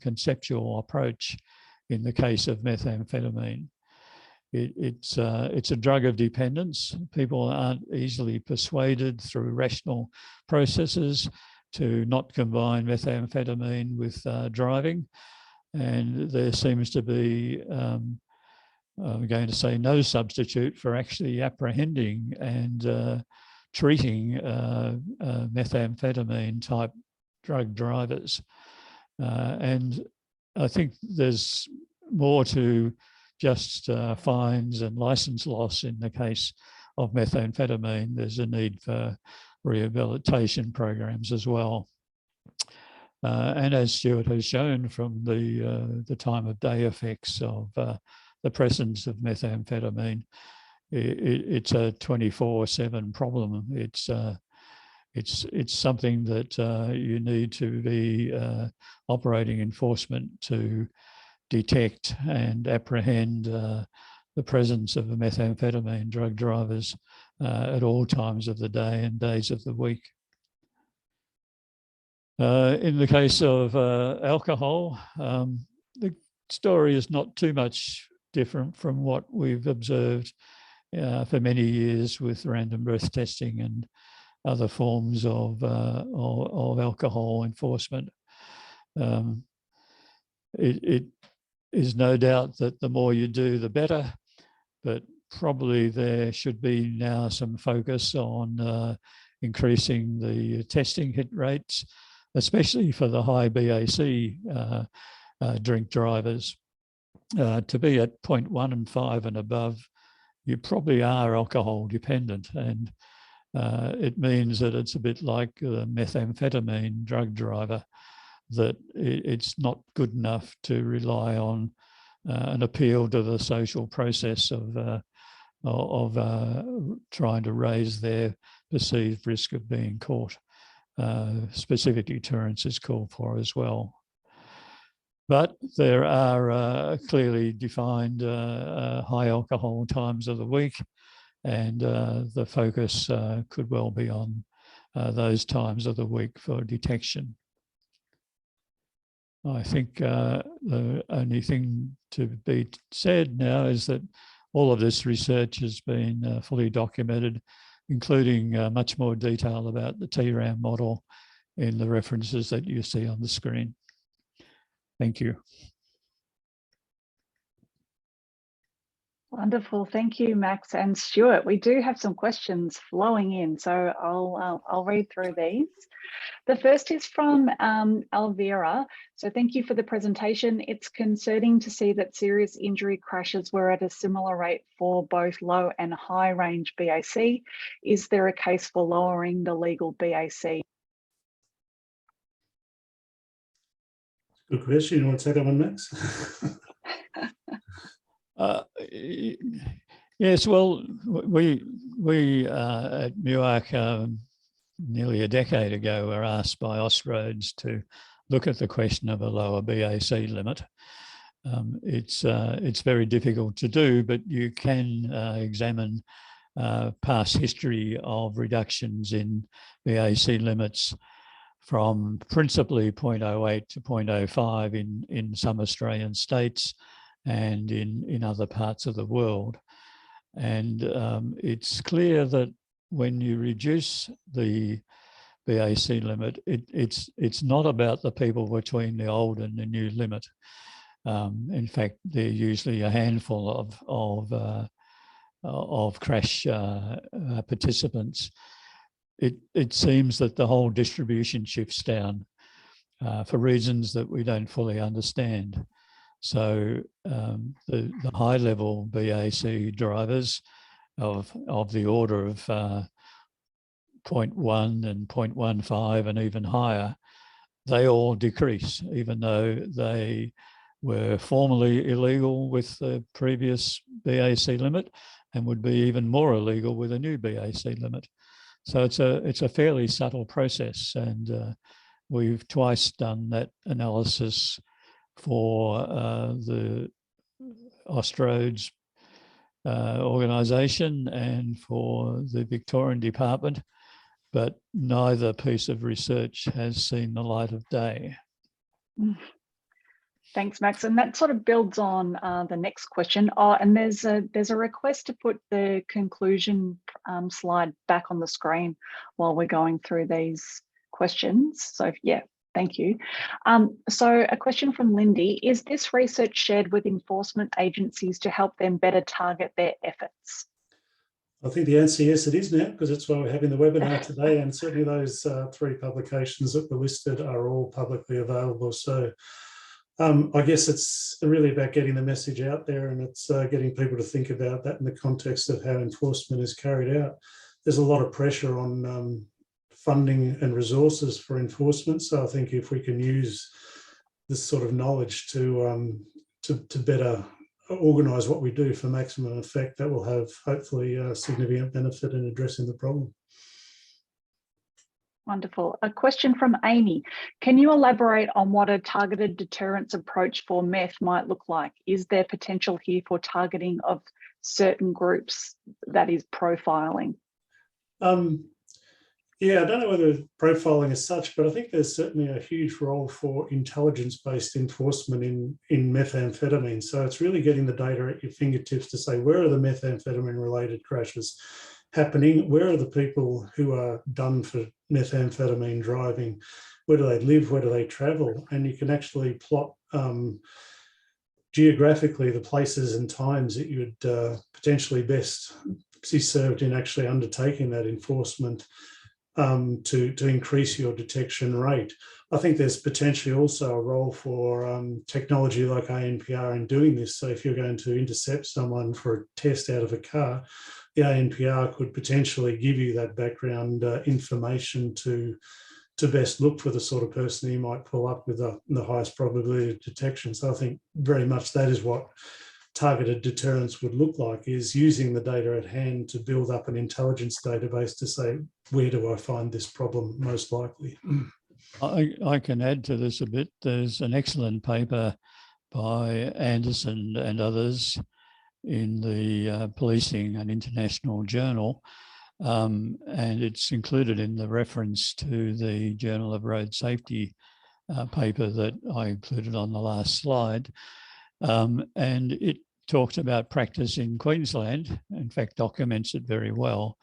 conceptual approach in the case of methamphetamine. It's a drug of dependence. People aren't easily persuaded through rational processes to not combine methamphetamine with driving. And there seems to be, I'm going to say, no substitute for actually apprehending and treating methamphetamine type drug drivers. And I think there's more to just fines and license loss in the case of methamphetamine. There's a need for rehabilitation programs as well. And as Stuart has shown from the time of day effects of the presence of methamphetamine, it's a 24/7 problem. It's something that you need to be operating enforcement to detect and apprehend the presence of methamphetamine drug drivers at all times of the day and days of the week. In the case of alcohol, the story is not too much different from what we've observed for many years with random breath testing and other forms of alcohol enforcement. It is no doubt that the more you do, the better, but probably there should be now some focus on increasing the testing hit rates, especially for the high BAC drink drivers. To be at 0.1 and 5 and above, you probably are alcohol dependent, and it means that it's a bit like a methamphetamine drug driver, that it's not good enough to rely on an appeal to the social process of trying to raise their perceived risk of being caught. Specific deterrence is called for as well. But there are clearly defined high alcohol times of the week, and the focus could well be on those times of the week for detection. I think the only thing to be said now is that all of this research has been fully documented, including much more detail about the TERAM model in the references that you see on the screen. Thank you. Wonderful. Thank you, Max and Stuart. We do have some questions flowing in, so I'll read through these. The first is from Alvira. So thank you for the presentation. It's concerning to see that serious injury crashes were at a similar rate for both low and high range BAC. Is there a case for lowering the legal BAC? Good question. You want to take that one, Max? Yes, well, we at MUARC nearly a decade ago were asked by Austroads to look at the question of a lower BAC limit. It's very difficult to do, but you can examine past history of reductions in BAC limits from principally 0.08 to 0.05 in some Australian states and in other parts of the world. And it's clear that when you reduce the BAC limit, it's not about the people between the old and the new limit. In fact, they're usually a handful of crash participants. It seems that the whole distribution shifts down for reasons that we don't fully understand. So the high level BAC drivers of the order of 0.1 and 0.15 and even higher, they all decrease, even though they were formerly illegal with the previous BAC limit and would be even more illegal with a new BAC limit. So it's a fairly subtle process, and we've twice done that analysis for the Austroads organisation and for the Victorian Department, but neither piece of research has seen the light of day. Thanks, Max. And that sort of builds on the next question. Oh, and there's a request to put the conclusion slide back on the screen while we're going through these questions. So yeah, thank you. So a question from Lindy: is this research shared with enforcement agencies to help them better target their efforts? I think the answer is yes, it is now, because that's why we're having the webinar today, and certainly those 3 publications that were listed are all publicly available. So I guess it's really about getting the message out there, and it's getting people to think about that in the context of how enforcement is carried out. There's a lot of pressure on funding and resources for enforcement. So I think if we can use this sort of knowledge to better organise what we do for maximum effect, that will have hopefully a significant benefit in addressing the problem. Wonderful. A question from Amy: can you elaborate on what a targeted deterrence approach for meth might look like? Is there potential here for targeting of certain groups, that is profiling? Yeah, I don't know whether profiling is such, but I think there's certainly a huge role for intelligence-based enforcement in methamphetamine. So it's really getting the data at your fingertips to say, where are the methamphetamine-related crashes happening? Where are the people who are done for methamphetamine driving? Where do they live? Where do they travel? And you can actually plot geographically the places and times that you would potentially best be served in actually undertaking that enforcement to increase your detection rate. I think there's potentially also a role for technology like ANPR in doing this. So if you're going to intercept someone for a test out of a car, the ANPR could potentially give you that background information to best look for the sort of person you might pull up with the highest probability of detection. So I think very much that is what targeted deterrence would look like, is using the data at hand to build up an intelligence database to say, where do I find this problem most likely? I can add to this a bit. There's an excellent paper by Anderson and others in the Policing and International Journal, and it's included in the reference to the Journal of Road Safety paper that I included on the last slide. And it talks about practice in Queensland, in fact, documents it very well,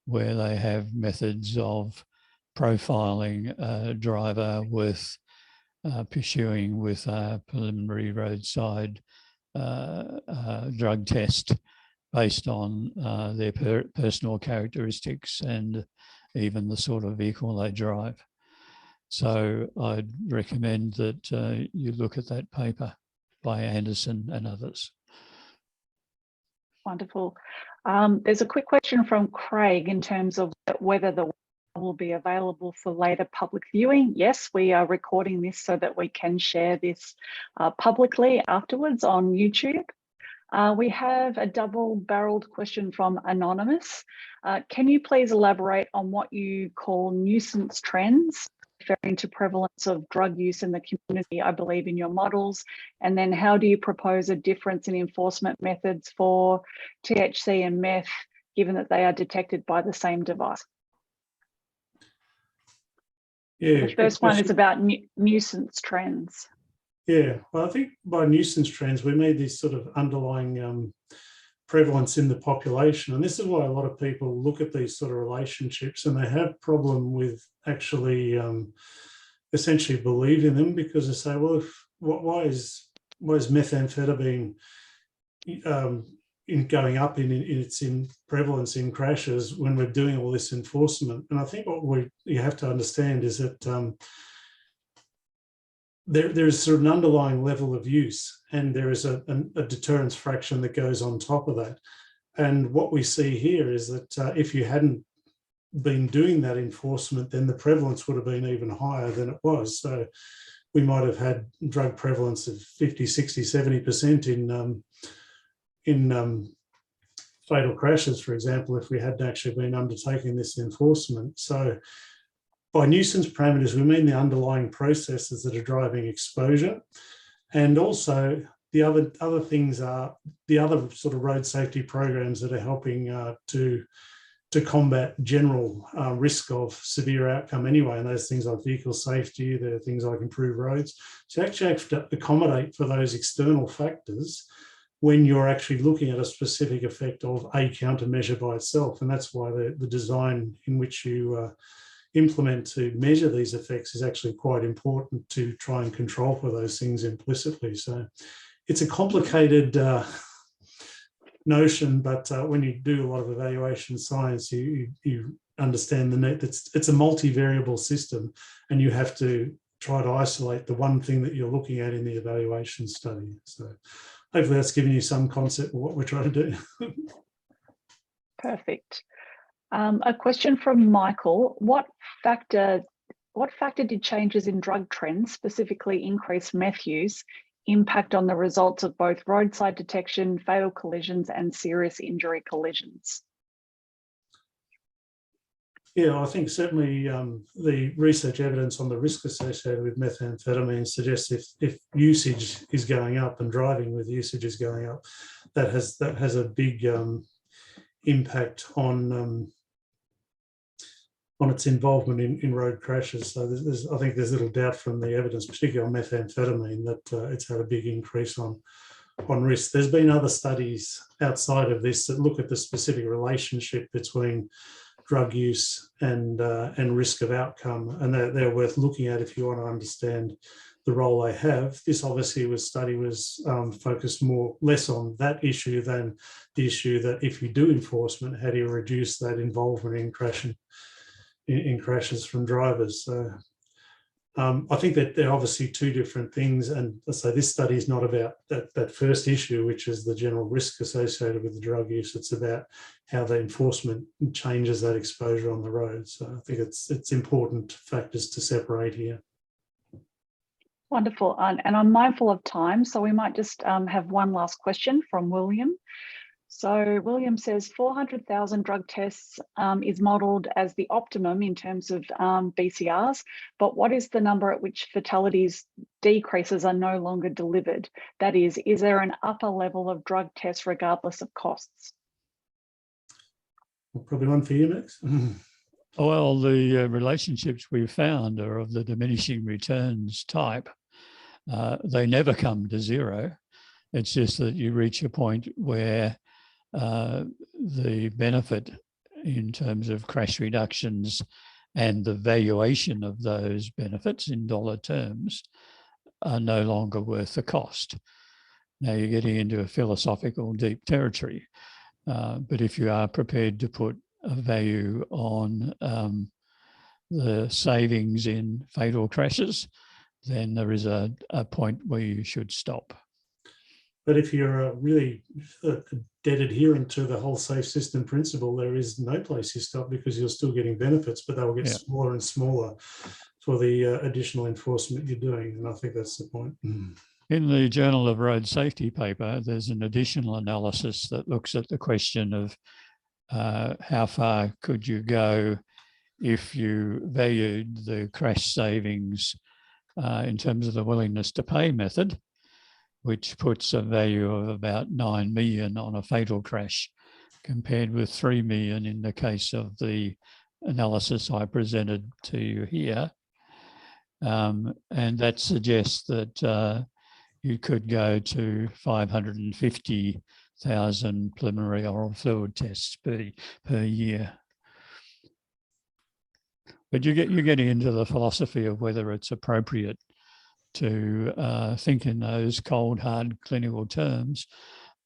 where they have methods of profiling a driver with pursuing with a preliminary roadside drug test based on their personal characteristics and even the sort of vehicle they drive. So I'd recommend that you look at that paper by Anderson and others. Wonderful. There's a quick question from Craig in terms of whether the will be available for later public viewing. Yes, we are recording this so that we can share this publicly afterwards on YouTube. We have a double-barrelled question from Anonymous. Can you please elaborate on what you call nuisance trends, referring to prevalence of drug use in the community, I believe, in your models? And then how do you propose a difference in enforcement methods for THC and meth, given that they are detected by the same device? Yeah, the first one is about nuisance trends. Yeah, well, I think by nuisance trends, we mean this sort of underlying prevalence in the population. And this is why a lot of people look at these sort of relationships and they have problem with actually essentially believing them, because they say, well, why is methamphetamine going up in its prevalence in crashes when we're doing all this enforcement? And I think what you have to understand is that there is sort of an underlying level of use, and there is a deterrence fraction that goes on top of that. And what we see here is that if you hadn't been doing that enforcement, then the prevalence would have been even higher than it was. So we might have had drug prevalence of 50, 60, 70% in fatal crashes, for example, if we hadn't actually been undertaking this enforcement. So by nuisance parameters, we mean the underlying processes that are driving exposure. And also the other things are the other sort of road safety programs that are helping to combat general risk of severe outcome anyway. And those things like vehicle safety, there are things like improved roads. So you actually have to accommodate for those external factors when you're actually looking at a specific effect of a countermeasure by itself. And that's why the design in which you implement to measure these effects is actually quite important, to try and control for those things implicitly. So it's a complicated notion, but when you do a lot of evaluation science, you understand that it's a multivariable system, and you have to try to isolate the one thing that you're looking at in the evaluation study. So hopefully that's given you some concept of what we're trying to do. Perfect. A question from Michael. What factor did changes in drug trends, specifically increased meth use, impact on the results of both roadside detection, fatal collisions, and serious injury collisions? Yeah, I think certainly the research evidence on the risk associated with methamphetamine suggests if usage is going up and driving with usage is going up, that has a big impact on on its involvement in road crashes. So I think there's little doubt from the evidence, particularly on methamphetamine, that it's had a big increase on risk. There's been other studies outside of this that look at the specific relationship between drug use and risk of outcome, and they're worth looking at if you want to understand the role they have. This obviously was focused less on that issue than the issue that if you do enforcement, how do you reduce that involvement in crashes from drivers? So I think that they're obviously two different things, and so this study is not about that first issue, which is the general risk associated with the drug use. It's about how the enforcement changes that exposure on the road. So I think it's important factors to separate here. Wonderful. And I'm mindful of time, so we might just have one last question from William. So William says 400,000 drug tests is modelled as the optimum in terms of BCRs, but what is the number at which fatalities decreases are no longer delivered? That is there an upper level of drug tests regardless of costs? Well, probably one for you, Max. Well, the relationships we've found are of the diminishing returns type. They never come to zero. It's just that you reach a point where the benefit in terms of crash reductions and the valuation of those benefits in dollar terms are no longer worth the cost. Now you're getting into a philosophical deep territory, but if you are prepared to put a value on the savings in fatal crashes, then there is a point where you should stop. But if you're really a dead adherent to the whole safe system principle, there is no place you stop, because you're still getting benefits, but they will get smaller and smaller for the additional enforcement you're doing. And I think that's the point. In the Journal of Road Safety paper, there's an additional analysis that looks at the question of how far could you go if you valued the crash savings in terms of the willingness to pay method, which puts a value of about 9 million on a fatal crash, compared with 3 million in the case of the analysis I presented to you here. And that suggests that you could go to 550,000 preliminary oral fluid tests per year. But you're getting into the philosophy of whether it's appropriate to think in those cold, hard clinical terms.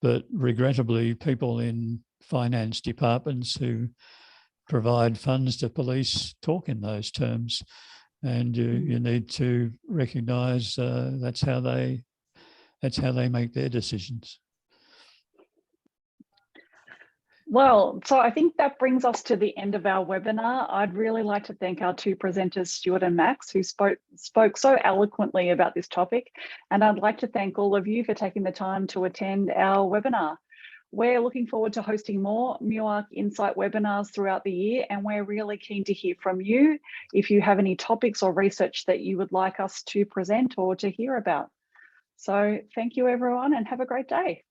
But regrettably, people in finance departments who provide funds to police talk in those terms. And you need to recognise that's how they make their decisions. Well, so I think that brings us to the end of our webinar. I'd really like to thank our two presenters, Stuart and Max, who spoke so eloquently about this topic. And I'd like to thank all of you for taking the time to attend our webinar. We're looking forward to hosting more MUARC Insight webinars throughout the year, and we're really keen to hear from you if you have any topics or research that you would like us to present or to hear about. So thank you, everyone, and have a great day.